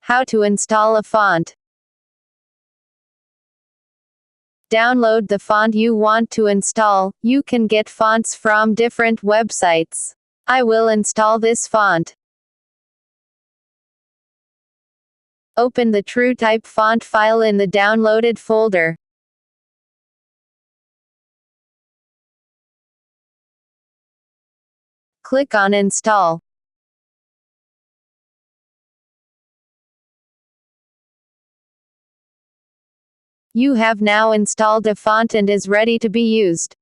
How to install a font. Download the font you want to install. You can get fonts from different websites. I will install this font. Open the TrueType font file in the downloaded folder. Click on Install. You have now installed a font and is ready to be used.